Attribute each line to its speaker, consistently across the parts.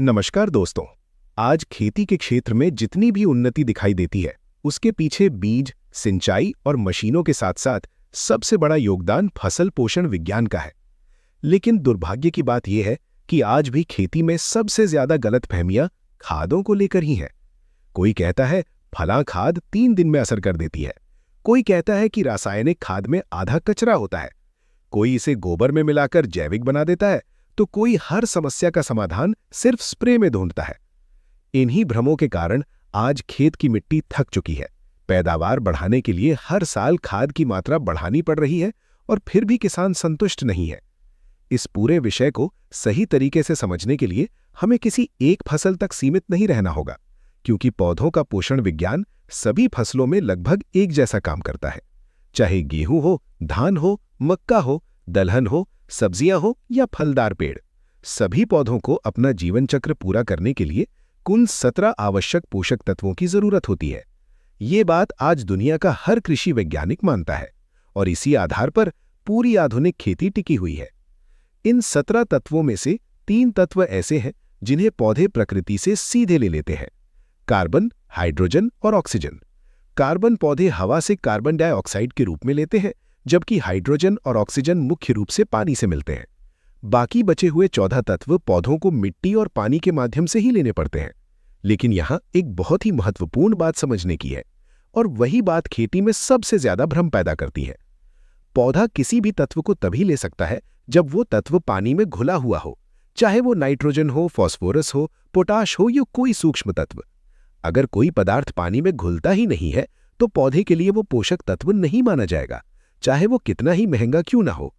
Speaker 1: नमस्कार दोस्तों। आज खेती के क्षेत्र में जितनी भी उन्नति दिखाई देती है, उसके पीछे बीज, सिंचाई और मशीनों के साथ साथ सबसे बड़ा योगदान फसल पोषण विज्ञान का है। लेकिन दुर्भाग्य की बात यह है कि आज भी खेती में सबसे ज्यादा गलतफहमियां खादों को लेकर ही हैं। कोई कहता है फलां खाद 3 दिन में असर कर देती है, कोई कहता है कि रासायनिक खाद में आधा कचरा होता है, कोई इसे गोबर में मिलाकर जैविक बना देता है, तो कोई हर समस्या का समाधान सिर्फ स्प्रे में ढूंढता है। इन्हीं भ्रमों के कारण आज खेत की मिट्टी थक चुकी है। पैदावार बढ़ाने के लिए हर साल खाद की मात्रा बढ़ानी पड़ रही है और फिर भी किसान संतुष्ट नहीं है। इस पूरे विषय को सही तरीके से समझने के लिए हमें किसी एक फसल तक सीमित नहीं रहना होगा, क्योंकि पौधों का पोषण विज्ञान सभी फसलों में लगभग एक जैसा काम करता है। चाहे गेहूं हो, धान हो, मक्का हो, दलहन हो, सब्जियां हो या फलदार पेड़, सभी पौधों को अपना जीवन चक्र पूरा करने के लिए कुल 17 आवश्यक पोषक तत्वों की जरूरत होती है। ये बात आज दुनिया का हर कृषि वैज्ञानिक मानता है और इसी आधार पर पूरी आधुनिक खेती टिकी हुई है। इन 17 तत्वों में से 3 तत्व ऐसे हैं जिन्हें पौधे प्रकृति से सीधे ले लेते हैं: कार्बन, हाइड्रोजन और ऑक्सीजन। कार्बन पौधे हवा से कार्बन डाइऑक्साइड के रूप में लेते हैं, जबकि हाइड्रोजन और ऑक्सीजन मुख्य रूप से पानी से मिलते हैं। बाकी बचे हुए 14 तत्व पौधों को मिट्टी और पानी के माध्यम से ही लेने पड़ते हैं। लेकिन यहाँ एक बहुत ही महत्वपूर्ण बात समझने की है, और वही बात खेती में सबसे ज्यादा भ्रम पैदा करती है। पौधा किसी भी तत्व को तभी ले सकता है जब वो तत्व पानी में घुला हुआ हो, चाहे वो नाइट्रोजन हो, फास्फोरस हो, पोटाश हो या कोई सूक्ष्म तत्व। अगर कोई पदार्थ पानी में घुलता ही नहीं है तो पौधे के लिए वो पोषक तत्व नहीं माना जाएगा, चाहे वो कितना ही महंगा क्यों ना हो।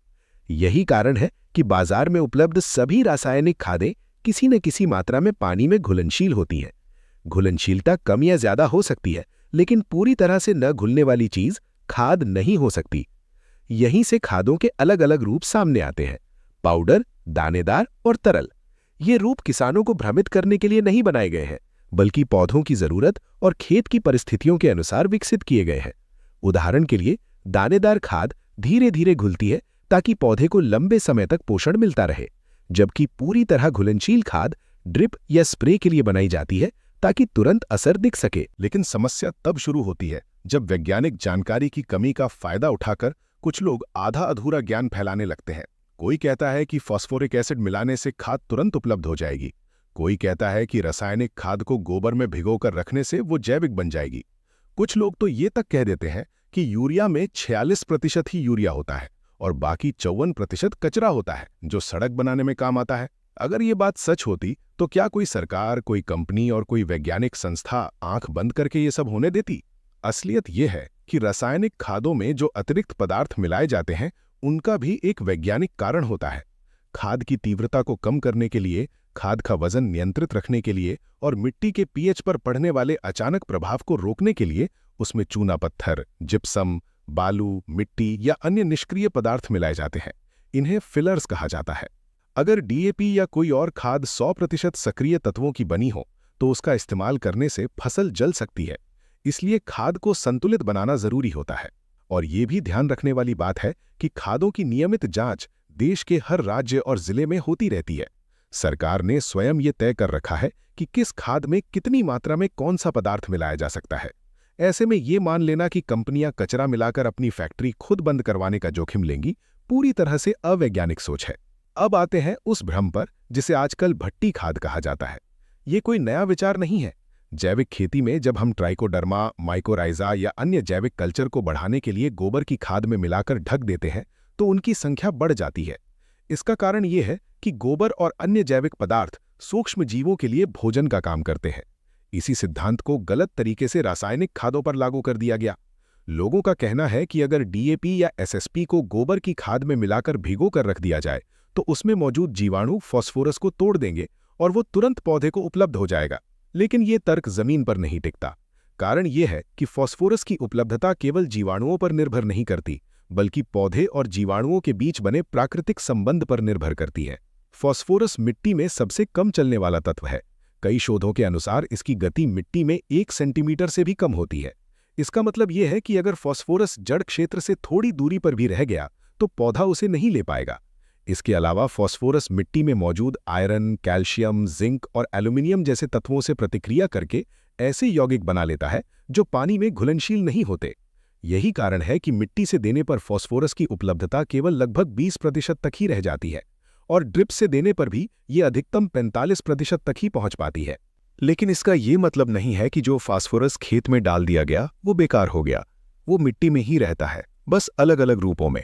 Speaker 1: यही कारण है कि बाजार में उपलब्ध सभी रासायनिक खादें किसी न किसी मात्रा में पानी में घुलनशील होती हैं। घुलनशीलता कम या ज्यादा हो सकती है, लेकिन पूरी तरह से न घुलने वाली चीज खाद नहीं हो सकती। यहीं से खादों के अलग अलग रूप सामने आते हैं: पाउडर, दानेदार और तरल। ये रूप किसानों को भ्रमित करने के लिए नहीं बनाए गए हैं, बल्कि पौधों की जरूरत और खेत की परिस्थितियों के अनुसार विकसित किए गए हैं। उदाहरण के लिए, दानेदार खाद धीरे धीरे घुलती है ताकि पौधे को लंबे समय तक पोषण मिलता रहे, जबकि पूरी तरह घुलनशील खाद ड्रिप या स्प्रे के लिए बनाई जाती है ताकि तुरंत असर दिख सके।
Speaker 2: लेकिन समस्या तब शुरू होती है जब वैज्ञानिक जानकारी की कमी का फायदा उठाकर कुछ लोग आधा अधूरा ज्ञान फैलाने लगते हैं। कोई कहता है कि फास्फोरिक एसिड मिलाने से खाद तुरंत उपलब्ध हो जाएगी, कोई कहता है कि रासायनिक खाद को गोबर में भिगोकर रखने से वो जैविक बन जाएगी। कुछ लोग तो ये तक कह देते हैं कि यूरिया में 46% ही यूरिया होता है और बाकी 54% कचरा होता है जो सड़क बनाने में काम आता है। अगर ये बात सच होती तो क्या कोई सरकार, कोई कंपनी और कोई वैज्ञानिक संस्था आंख बंद करके ये सब होने देती? असलियत यह है कि रासायनिक खादों में जो अतिरिक्त पदार्थ मिलाए जाते हैं उनका भी एक वैज्ञानिक कारण होता है। खाद की तीव्रता को कम करने के लिए, खाद का वजन नियंत्रित रखने के लिए और मिट्टी के पीएच पर पड़ने वाले अचानक प्रभाव को रोकने के लिए उसमें चूना पत्थर, जिप्सम, बालू, मिट्टी या अन्य निष्क्रिय पदार्थ मिलाए जाते हैं। इन्हें फिलर्स कहा जाता है। अगर डीएपी या कोई और खाद 100% सक्रिय तत्वों की बनी हो तो उसका इस्तेमाल करने से फसल जल सकती है। इसलिए खाद को संतुलित बनाना जरूरी होता है। और ये भी ध्यान रखने वाली बात है कि खादों की नियमित जांच देश के हर राज्य और जिले में होती रहती है। सरकार ने स्वयं ये तय कर रखा है कि किस खाद में कितनी मात्रा में कौन सा पदार्थ मिलाया जा सकता है। ऐसे में ये मान लेना कि कंपनियां कचरा मिलाकर अपनी फैक्ट्री खुद बंद करवाने का जोखिम लेंगी, पूरी तरह से अवैज्ञानिक सोच है। अब आते हैं उस भ्रम पर जिसे आजकल भट्टी खाद कहा जाता है। ये कोई नया विचार नहीं है। जैविक खेती में जब हम ट्राइकोडर्मा, माइकोराइजा या अन्य जैविक कल्चर को बढ़ाने के लिए गोबर की खाद में मिलाकर ढक देते हैं तो उनकी संख्या बढ़ जाती है। इसका कारण ये है कि गोबर और अन्य जैविक पदार्थ सूक्ष्म जीवों के लिए भोजन का काम करते हैं। इसी सिद्धांत को गलत तरीके से रासायनिक खादों पर लागू कर दिया गया। लोगों का कहना है कि अगर डीएपी या एसएसपी को गोबर की खाद में मिलाकर भिगो कर रख दिया जाए तो उसमें मौजूद जीवाणु फास्फोरस को तोड़ देंगे और वो तुरंत पौधे को उपलब्ध हो जाएगा। लेकिन ये तर्क जमीन पर नहीं टिकता। कारण ये है कि फास्फोरस की उपलब्धता केवल जीवाणुओं पर निर्भर नहीं करती, बल्कि पौधे और जीवाणुओं के बीच बने प्राकृतिक संबंध पर निर्भर करती है। फास्फोरस मिट्टी में सबसे कम चलने वाला तत्व है। कई शोधों के अनुसार इसकी गति मिट्टी में 1 सेंटीमीटर से भी कम होती है। इसका मतलब यह है कि अगर फास्फोरस जड़ क्षेत्र से थोड़ी दूरी पर भी रह गया तो पौधा उसे नहीं ले पाएगा। इसके अलावा फॉस्फोरस मिट्टी में मौजूद आयरन, कैल्शियम, जिंक और एल्यूमिनियम जैसे तत्वों से प्रतिक्रिया करके ऐसे यौगिक बना लेता है जो पानी में घुलनशील नहीं होते। यही कारण है कि मिट्टी से देने पर फॉस्फोरस की उपलब्धता केवल लगभग 20% तक ही रह जाती है और ड्रिप से देने पर भी ये अधिकतम 45% तक ही पहुंच पाती है। लेकिन इसका ये मतलब नहीं है कि जो फास्फोरस खेत में डाल दिया गया वो बेकार हो गया। वो मिट्टी में ही रहता है, बस अलग अलग रूपों में।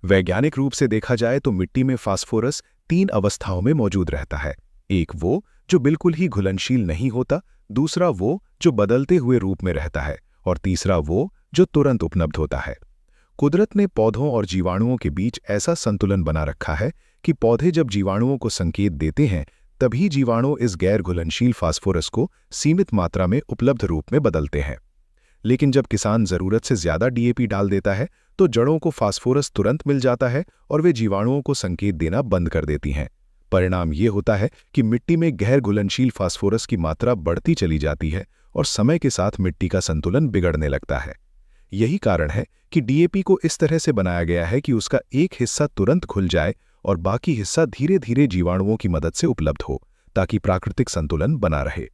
Speaker 2: वैज्ञानिक रूप से देखा जाए तो मिट्टी में फास्फोरस 3 अवस्थाओं में मौजूद रहता है। एक वो जो बिल्कुल ही घुलनशील नहीं होता, दूसरा वो जो बदलते हुए रूप में रहता है और तीसरा वो जो तुरंत उपलब्ध होता है। कुदरत ने पौधों और जीवाणुओं के बीच ऐसा संतुलन बना रखा है कि पौधे जब जीवाणुओं को संकेत देते हैं तभी जीवाणु इस गैर घुलनशील फास्फोरस को सीमित मात्रा में उपलब्ध रूप में बदलते हैं। लेकिन जब किसान जरूरत से ज्यादा डीएपी डाल देता है तो जड़ों को फास्फोरस तुरंत मिल जाता है और वे जीवाणुओं को संकेत देना बंद कर देती हैं। परिणाम ये होता है कि मिट्टी में गैर घुलनशील फास्फोरस की मात्रा बढ़ती चली जाती है और समय के साथ मिट्टी का संतुलन बिगड़ने लगता है। यही कारण है कि डीएपी को इस तरह से बनाया गया है कि उसका एक हिस्सा तुरंत घुल जाए और बाकी हिस्सा धीरे धीरे जीवाणुओं की मदद से उपलब्ध हो, ताकि प्राकृतिक संतुलन बना रहे।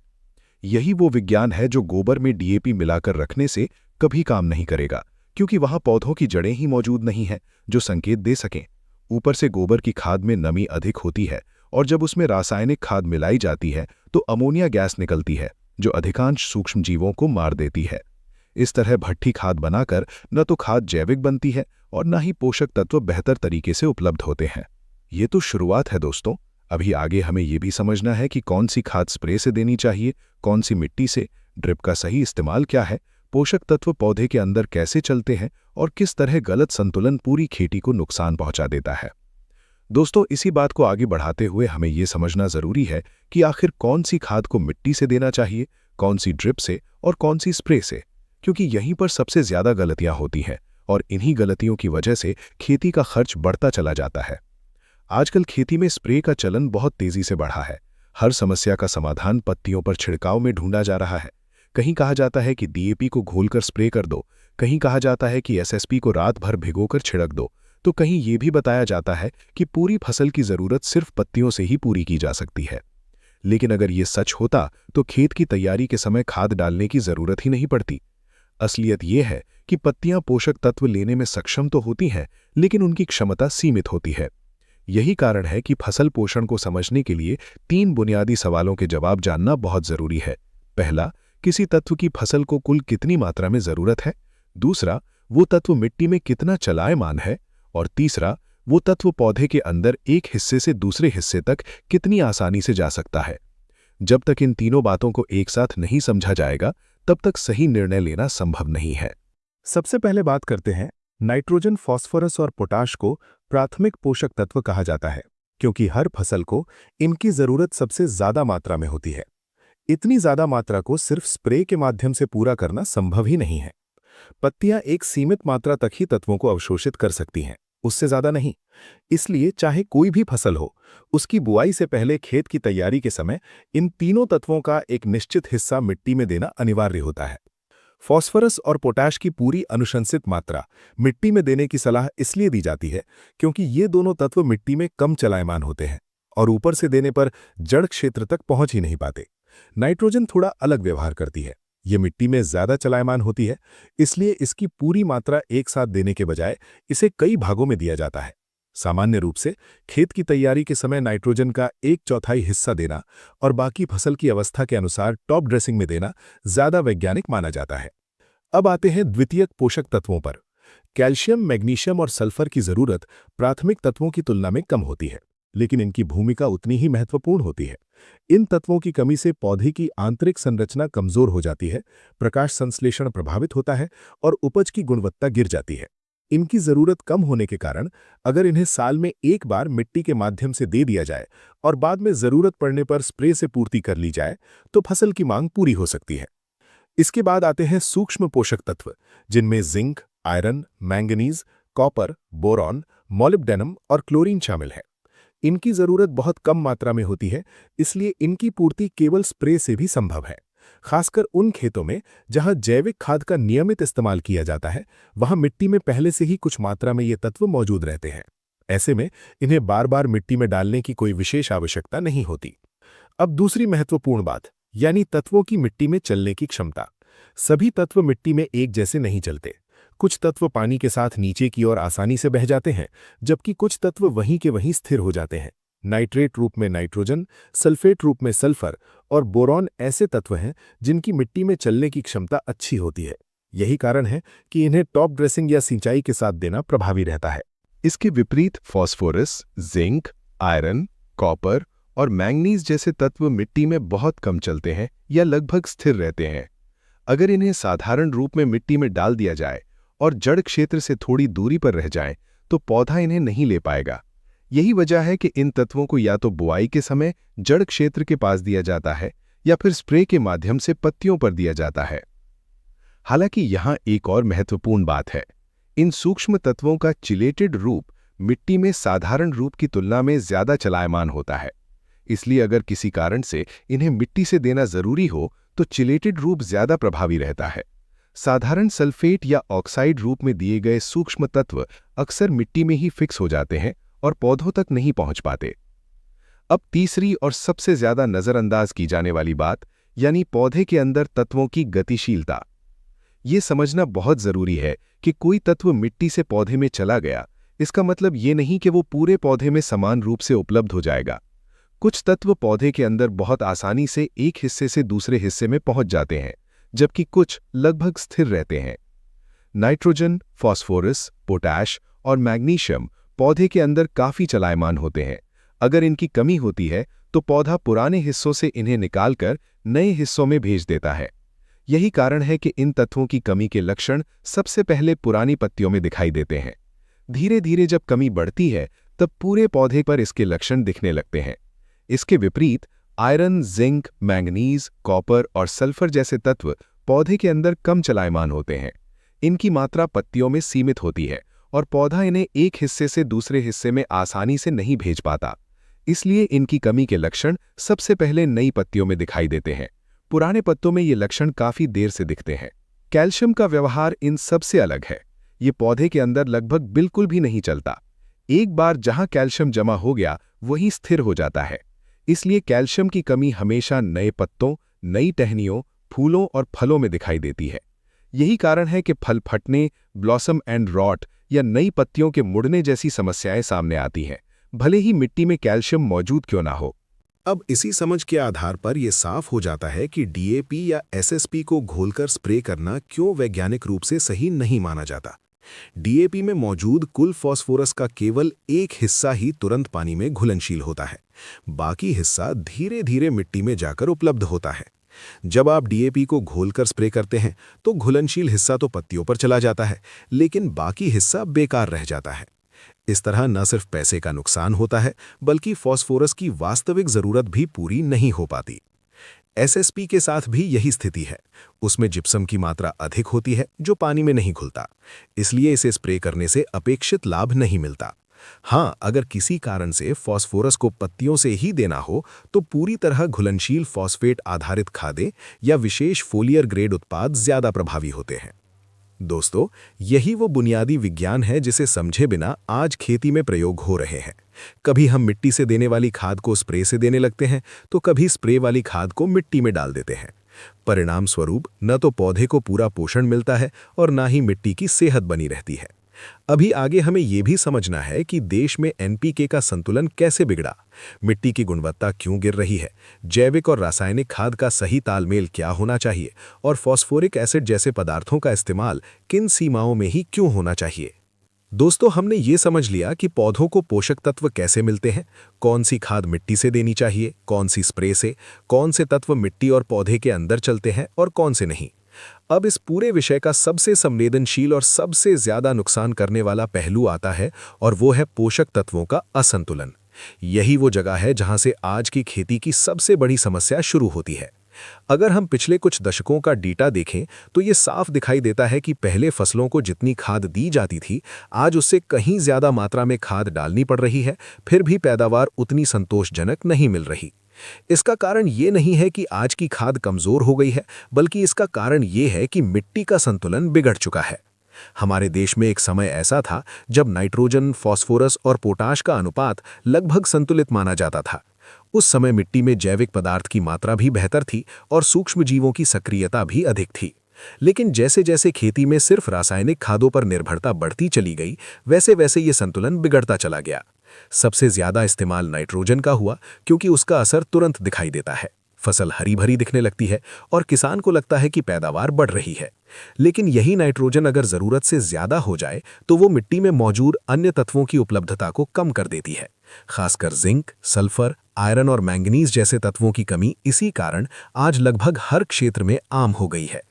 Speaker 2: यही वो विज्ञान है जो गोबर में डीएपी मिलाकर रखने से कभी काम नहीं करेगा, क्योंकि वहां पौधों की जड़ें ही मौजूद नहीं हैं जो संकेत दे सकें। ऊपर से गोबर की खाद में नमी अधिक होती है और जब उसमें रासायनिक खाद मिलाई जाती है तो अमोनिया गैस निकलती है जो अधिकांश सूक्ष्म जीवों को मार देती है। इस तरह भट्ठी खाद बनाकर न तो खाद जैविक बनती है और न ही पोषक तत्व बेहतर तरीके से उपलब्ध होते हैं। ये तो शुरुआत है दोस्तों। अभी आगे हमें ये भी समझना है कि कौन सी खाद स्प्रे से देनी चाहिए, कौन सी मिट्टी से, ड्रिप का सही इस्तेमाल क्या है, पोषक तत्व पौधे के अंदर कैसे चलते हैं और किस तरह गलत संतुलन पूरी खेती को नुकसान पहुंचा देता है। दोस्तों, इसी बात को आगे बढ़ाते हुए हमें ये समझना जरूरी है कि आखिर कौन सी खाद को मिट्टी से देना चाहिए, कौन सी ड्रिप से और कौन सी स्प्रे से, क्योंकि यहीं पर सबसे ज्यादा गलतियां होती हैं और इन्हीं गलतियों की वजह से खेती का खर्च बढ़ता चला जाता है। आजकल खेती में स्प्रे का चलन बहुत तेजी से बढ़ा है। हर समस्या का समाधान पत्तियों पर छिड़काव में ढूंढा जा रहा है। कहीं कहा जाता है कि डीएपी को घोलकर स्प्रे कर दो, कहीं कहा जाता है कि एसएसपी को रात भर भिगोकर छिड़क दो, तो कहीं ये भी बताया जाता है कि पूरी फसल की जरूरत सिर्फ पत्तियों से ही पूरी की जा सकती है। लेकिन अगर ये सच होता तो खेत की तैयारी के समय खाद डालने की जरूरत ही नहीं पड़ती। असलियत यह है कि पत्तियां पोषक तत्व लेने में सक्षम तो होती हैं, लेकिन उनकी क्षमता सीमित होती है। यही कारण है कि फसल पोषण को समझने के लिए 3 बुनियादी सवालों के जवाब जानना बहुत जरूरी है। पहला, किसी तत्व की फसल को कुल कितनी मात्रा में जरूरत है। दूसरा, वो तत्व मिट्टी में कितना चलायमान है। और तीसरा, वो तत्व पौधे के अंदर एक हिस्से से दूसरे हिस्से तक कितनी आसानी से जा सकता है। जब तक इन तीनों बातों को एक साथ नहीं समझा जाएगा तब तक सही निर्णय लेना संभव नहीं है।
Speaker 3: सबसे पहले बात करते हैं, नाइट्रोजन, फास्फोरस और पोटाश को प्राथमिक पोषक तत्व कहा जाता है क्योंकि हर फसल को इनकी जरूरत सबसे ज्यादा मात्रा में होती है। इतनी ज्यादा मात्रा को सिर्फ स्प्रे के माध्यम से पूरा करना संभव ही नहीं है। पत्तियां एक सीमित मात्रा तक ही तत्वों को अवशोषित कर सकती हैं, उससे ज्यादा नहीं। इसलिए चाहे कोई भी फसल हो, उसकी बुआई से पहले खेत की तैयारी के समय इन तीनों तत्वों का एक निश्चित हिस्सा मिट्टी में देना अनिवार्य होता है। फास्फोरस और पोटाश की पूरी अनुशंसित मात्रा मिट्टी में देने की सलाह इसलिए दी जाती है क्योंकि ये दोनों तत्व मिट्टी में कम चलायमान होते हैं और ऊपर से देने पर जड़ क्षेत्र तक पहुंच ही नहीं पाते। नाइट्रोजन थोड़ा अलग व्यवहार करती है। ये मिट्टी में ज्यादा चलायमान होती है, इसलिए इसकी पूरी मात्रा एक साथ देने के बजाय इसे कई भागों में दिया जाता है। सामान्य रूप से खेत की तैयारी के समय नाइट्रोजन का 1/4 हिस्सा देना और बाकी फसल की अवस्था के अनुसार टॉप ड्रेसिंग में देना ज्यादा वैज्ञानिक माना जाता है। अब आते हैं द्वितीयक पोषक तत्वों पर। कैल्शियम, मैग्नीशियम और सल्फर की जरूरत प्राथमिक तत्वों की तुलना में कम होती है, लेकिन इनकी भूमिका उतनी ही महत्वपूर्ण होती है। इन तत्वों की कमी से पौधे की आंतरिक संरचना कमजोर हो जाती है, प्रकाश संश्लेषण प्रभावित होता है और उपज की गुणवत्ता गिर जाती है। इनकी जरूरत कम होने के कारण अगर इन्हें साल में एक बार मिट्टी के माध्यम से दे दिया जाए और बाद में जरूरत पड़ने पर स्प्रे से पूर्ति कर ली जाए तो फसल की मांग पूरी हो सकती है। इसके बाद आते हैं सूक्ष्म पोषक तत्व, जिनमें zinc, iron, manganese, copper, boron, molybdenum और क्लोरीन शामिल है। इनकी जरूरत बहुत कम मात्रा में होती है, इसलिए इनकी पूर्ति केवल स्प्रे से भी संभव है। खासकर उन खेतों में जहां जैविक खाद का नियमित इस्तेमाल किया जाता है, वहां मिट्टी में पहले से ही कुछ मात्रा में ये तत्व मौजूद रहते हैं। ऐसे में इन्हें बार बार मिट्टी में डालने की कोई विशेष आवश्यकता नहीं होती। अब दूसरी महत्वपूर्ण बात, यानी तत्वों की मिट्टी में चलने की क्षमता। सभी तत्व मिट्टी में एक जैसे नहीं चलते। कुछ तत्व पानी के साथ नीचे की ओर आसानी से बह जाते हैं, जबकि कुछ तत्व वहीं के वहीं स्थिर हो जाते हैं। नाइट्रेट रूप में नाइट्रोजन, सल्फेट रूप में सल्फर और बोरॉन ऐसे तत्व हैं जिनकी मिट्टी में चलने की क्षमता अच्छी होती है। यही कारण है कि इन्हें टॉप ड्रेसिंग या सिंचाई के साथ देना प्रभावी रहता है।
Speaker 1: इसके विपरीत फास्फोरस, जिंक, आयरन, कॉपर और मैंगनीज जैसे तत्व मिट्टी में बहुत कम चलते हैं या लगभग स्थिर रहते हैं। अगर इन्हें साधारण रूप में मिट्टी में डाल दिया जाए और जड़ क्षेत्र से थोड़ी दूरी पर रह जाएं, तो पौधा इन्हें नहीं ले पाएगा। यही वजह है कि इन तत्वों को या तो बुआई के समय जड़ क्षेत्र के पास दिया जाता है या फिर स्प्रे के माध्यम से पत्तियों पर दिया जाता है। हालांकि यहाँ एक और महत्वपूर्ण बात है, इन सूक्ष्म तत्वों का चिलेटेड रूप मिट्टी में साधारण रूप की तुलना में ज्यादा चलायमान होता है। इसलिए अगर किसी कारण से इन्हें मिट्टी से देना जरूरी हो तो चिलेटेड रूप ज्यादा प्रभावी रहता है। साधारण सल्फेट या ऑक्साइड रूप में दिए गए सूक्ष्म तत्व अक्सर मिट्टी में ही फिक्स हो जाते हैं और पौधों तक नहीं पहुंच पाते। अब तीसरी और सबसे ज्यादा नजरअंदाज की जाने वाली बात, यानी पौधे के अंदर तत्वों की गतिशीलता। ये समझना बहुत जरूरी है कि कोई तत्व मिट्टी से पौधे में चला गया, इसका मतलब ये नहीं कि वो पूरे पौधे में समान रूप से उपलब्ध हो जाएगा। कुछ तत्व पौधे के अंदर बहुत आसानी से एक हिस्से से दूसरे हिस्से में पहुंच जाते हैं, जबकि कुछ लगभग स्थिर रहते हैं। नाइट्रोजन, फास्फोरस, पोटैश और मैग्नीशियम पौधे के अंदर काफी चलायमान होते हैं। अगर इनकी कमी होती है तो पौधा पुराने हिस्सों से इन्हें निकालकर नए हिस्सों में भेज देता है। यही कारण है कि इन तत्वों की कमी के लक्षण सबसे पहले पुरानी पत्तियों में दिखाई देते हैं। धीरे धीरे जब कमी बढ़ती है तब पूरे पौधे पर इसके लक्षण दिखने लगते हैं। इसके विपरीत आयरन, जिंक, मैंगनीज, कॉपर और सल्फर जैसे तत्व पौधे के अंदर कम चलायमान होते हैं। इनकी मात्रा पत्तियों में सीमित होती है और पौधा इन्हें एक हिस्से से दूसरे हिस्से में आसानी से नहीं भेज पाता। इसलिए इनकी कमी के लक्षण सबसे पहले नई पत्तियों में दिखाई देते हैं। पुराने पत्तों में ये लक्षण काफी देर से दिखते हैं। कैल्शियम का व्यवहार इन सबसे अलग है। ये पौधे के अंदर लगभग बिल्कुल भी नहीं चलता। एक बार जहां कैल्शियम जमा हो गया वहीं स्थिर हो जाता है। इसलिए कैल्शियम की कमी हमेशा नए पत्तों, नई टहनियों, फूलों और फलों में दिखाई देती है। यही कारण है कि फल फटने, ब्लॉसम एंड रॉट या नई पत्तियों के मुड़ने जैसी समस्याएं सामने आती हैं, भले ही मिट्टी में कैल्शियम मौजूद क्यों ना हो।
Speaker 3: अब इसी समझ के आधार पर यह साफ हो जाता है कि डीएपी या एसएसपी को घोलकर स्प्रे करना क्यों वैज्ञानिक रूप से सही नहीं माना जाता। डीएपी में मौजूद कुल फास्फोरस का केवल एक हिस्सा ही तुरंत पानी में घुलनशील होता है, बाकी हिस्सा धीरे धीरे मिट्टी में जाकर उपलब्ध होता है। जब आप डीएपी को घोलकर स्प्रे करते हैं तो घुलनशील हिस्सा तो पत्तियों पर चला जाता है, लेकिन बाकी हिस्सा बेकार रह जाता है। इस तरह न सिर्फ पैसे का नुकसान होता है, बल्कि फास्फोरस की वास्तविक जरूरत भी पूरी नहीं हो पाती। एसएसपी के साथ भी यही स्थिति है। उसमें जिप्सम की मात्रा अधिक होती है जो पानी में नहीं घुलता, इसलिए इसे स्प्रे करने से अपेक्षित लाभ नहीं मिलता। हाँ, अगर किसी कारण से फास्फोरस को पत्तियों से ही देना हो तो पूरी तरह घुलनशील फॉस्फेट आधारित खादें या विशेष फोलियर ग्रेड उत्पाद ज्यादा प्रभावी होते हैं। दोस्तों, यही वो बुनियादी विज्ञान है जिसे समझे बिना आज खेती में प्रयोग हो रहे हैं। कभी हम मिट्टी से देने वाली खाद को स्प्रे से देने लगते हैं तो कभी स्प्रे वाली खाद को मिट्टी में डाल देते हैं। परिणाम स्वरूप न तो पौधे को पूरा पोषण मिलता है और न ही मिट्टी की सेहत बनी रहती है। अभी आगे हमें यह भी समझना है कि देश में एनपीके का संतुलन कैसे बिगड़ा, मिट्टी की गुणवत्ता क्यों गिर रही है, जैविक और रासायनिक खाद का सही तालमेल क्या होना चाहिए और फास्फोरिक एसिड जैसे पदार्थों का इस्तेमाल किन सीमाओं में ही क्यों होना चाहिए। दोस्तों, हमने ये समझ लिया कि पौधों को पोषक तत्व कैसे मिलते हैं, कौन सी खाद मिट्टी से देनी चाहिए, कौन सी स्प्रे से, कौन से तत्व मिट्टी और पौधे के अंदर चलते हैं और कौन से नहीं। अब इस पूरे विषय का सबसे संवेदनशील और सबसे ज्यादा नुकसान करने वाला पहलू आता है और वो है पोषक तत्वों का असंतुलन। यही वो जगह है जहां से आज की खेती की सबसे बड़ी समस्या शुरू होती है। अगर हम पिछले कुछ दशकों का डेटा देखें तो ये साफ दिखाई देता है कि पहले फसलों को जितनी खाद दी जाती थी, आज उससे कहीं ज्यादा मात्रा में खाद डालनी पड़ रही है, फिर भी पैदावार उतनी संतोषजनक नहीं मिल रही। इसका कारण ये नहीं है कि आज की खाद कमजोर हो गई है, बल्कि इसका कारण ये है कि मिट्टी का संतुलन बिगड़ चुका है। हमारे देश में एक समय ऐसा था जब नाइट्रोजन, फास्फोरस और पोटाश का अनुपात लगभग संतुलित माना जाता था। उस समय मिट्टी में जैविक पदार्थ की मात्रा भी बेहतर थी और सूक्ष्मजीवों की सक्रियता भी अधिक थी। लेकिन जैसे जैसे खेती में सिर्फ रासायनिक खादों पर निर्भरता बढ़ती चली गई, वैसे वैसे ये संतुलन बिगड़ता चला गया। सबसे ज्यादा इस्तेमाल नाइट्रोजन का हुआ क्योंकि उसका असर तुरंत दिखाई देता है। फसल हरी भरी दिखने लगती है और किसान को लगता है कि पैदावार बढ़ रही है। लेकिन यही नाइट्रोजन अगर जरूरत से ज्यादा हो जाए तो वो मिट्टी में मौजूद अन्य तत्वों की उपलब्धता को कम कर देती है। खासकर जिंक, सल्फर, आयरन और मैंगनीज जैसे तत्वों की कमी इसी कारण आज लगभग हर क्षेत्र में आम हो गई है।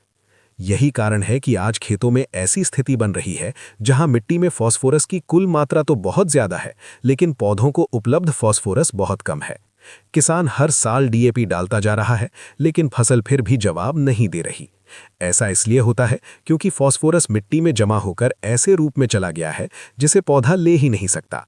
Speaker 3: यही कारण है कि आज खेतों में ऐसी स्थिति बन रही है जहां मिट्टी में फास्फोरस की कुल मात्रा तो बहुत ज्यादा है, लेकिन पौधों को उपलब्ध फास्फोरस बहुत कम है। किसान हर साल डीएपी डालता जा रहा है, लेकिन फसल फिर भी जवाब नहीं दे रही। ऐसा इसलिए होता है क्योंकि फास्फोरस मिट्टी में जमा होकर ऐसे रूप में चला गया है जिसे पौधा ले ही नहीं सकता।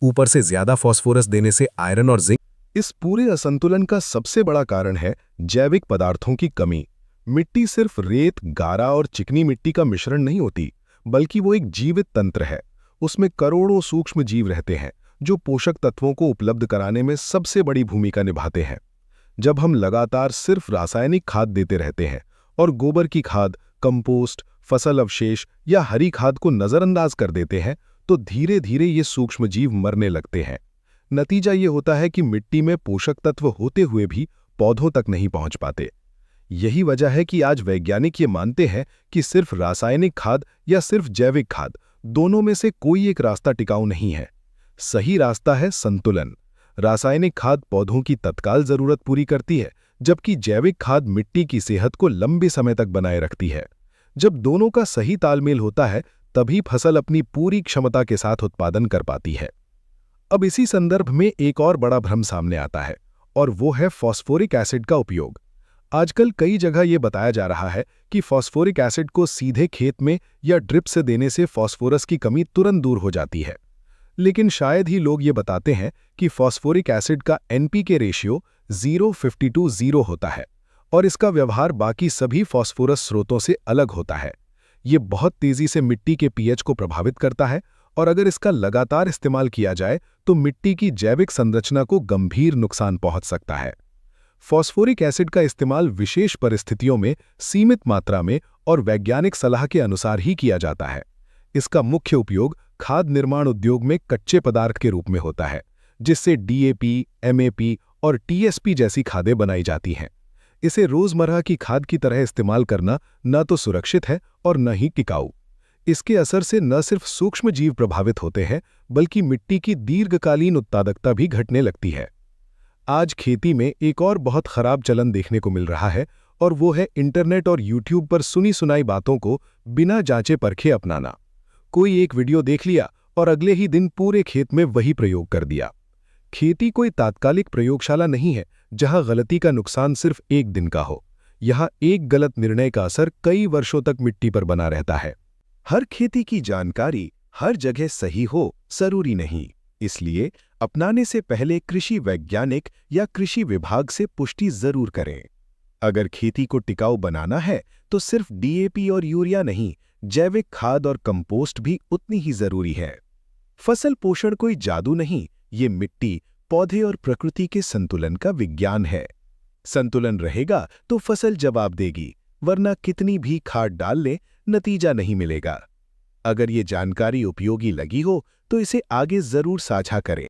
Speaker 3: ऊपर से ज्यादा फास्फोरस देने से आयरन और जिंक।
Speaker 2: इस पूरे असंतुलन का सबसे बड़ा कारण है जैविक पदार्थों की कमी। मिट्टी सिर्फ रेत, गारा और चिकनी मिट्टी का मिश्रण नहीं होती, बल्कि वो एक जीवित तंत्र है। उसमें करोड़ों सूक्ष्म जीव रहते हैं जो पोषक तत्वों को उपलब्ध कराने में सबसे बड़ी भूमिका निभाते हैं। जब हम लगातार सिर्फ रासायनिक खाद देते रहते हैं और गोबर की खाद, कंपोस्ट, फसल अवशेष या हरी खाद को नजरअंदाज कर देते हैं, तो धीरे धीरे ये सूक्ष्म जीव मरने लगते हैं। नतीजा ये होता है कि मिट्टी में पोषक तत्व होते हुए भी पौधों तक नहीं पहुंच पाते। यही वजह है कि आज वैज्ञानिक ये मानते हैं कि सिर्फ रासायनिक खाद या सिर्फ जैविक खाद, दोनों में से कोई एक रास्ता टिकाऊ नहीं है। सही रास्ता है संतुलन। रासायनिक खाद पौधों की तत्काल जरूरत पूरी करती है, जबकि जैविक खाद मिट्टी की सेहत को लंबे समय तक बनाए रखती है। जब दोनों का सही तालमेल होता है, तभी फसल अपनी पूरी क्षमता के साथ उत्पादन कर पाती है। अब इसी संदर्भ में एक और बड़ा भ्रम सामने आता है, और वो है फास्फोरिक एसिड का उपयोग। आजकल कई जगह ये बताया जा रहा है कि फास्फोरिक एसिड को सीधे खेत में या ड्रिप से देने से फास्फोरस की कमी तुरंत दूर हो जाती है। लेकिन शायद ही लोग ये बताते हैं कि फास्फोरिक एसिड का एनपीके रेशियो 0:52:0 होता है और इसका व्यवहार बाकी सभी फास्फोरस स्रोतों से अलग होता है। ये बहुत तेजी से मिट्टी के पीएच को प्रभावित करता है और अगर इसका लगातार इस्तेमाल किया जाए तो मिट्टी की जैविक संरचना को गंभीर नुकसान पहुंच सकता है। फास्फोरिक एसिड का इस्तेमाल विशेष परिस्थितियों में सीमित मात्रा में और वैज्ञानिक सलाह के अनुसार ही किया जाता है। इसका मुख्य उपयोग खाद निर्माण उद्योग में कच्चे पदार्थ के रूप में होता है, जिससे डीएपी, एमएपी और टीएसपी जैसी खादें बनाई जाती हैं। इसे रोजमर्रा की खाद की तरह इस्तेमाल करना न तो सुरक्षित है और न ही टिकाऊ। इसके असर से न सिर्फ सूक्ष्म जीव प्रभावित होते हैं, बल्कि मिट्टी की दीर्घकालीन उत्पादकता भी घटने लगती है। आज खेती में एक और बहुत खराब चलन देखने को मिल रहा है, और वो है इंटरनेट और यूट्यूब पर सुनी सुनाई बातों को बिना जांचे परखे अपनाना। कोई एक वीडियो देख लिया और अगले ही दिन पूरे खेत में वही प्रयोग कर दिया। खेती कोई तात्कालिक प्रयोगशाला नहीं है जहां गलती का नुकसान सिर्फ एक दिन का हो। यहां एक गलत निर्णय का असर कई वर्षों तक मिट्टी पर बना रहता है।
Speaker 1: हर खेती की जानकारी हर जगह सही हो जरूरी नहीं, इसलिए अपनाने से पहले कृषि वैज्ञानिक या कृषि विभाग से पुष्टि जरूर करें। अगर खेती को टिकाऊ बनाना है तो सिर्फ डीएपी और यूरिया नहीं, जैविक खाद और कंपोस्ट भी उतनी ही जरूरी है। फसल पोषण कोई जादू नहीं, ये मिट्टी, पौधे और प्रकृति के संतुलन का विज्ञान है। संतुलन रहेगा तो फसल जवाब देगी, वरना कितनी भी खाद डाल ले नतीजा नहीं मिलेगा। अगर ये जानकारी उपयोगी लगी हो तो इसे आगे जरूर साझा करें।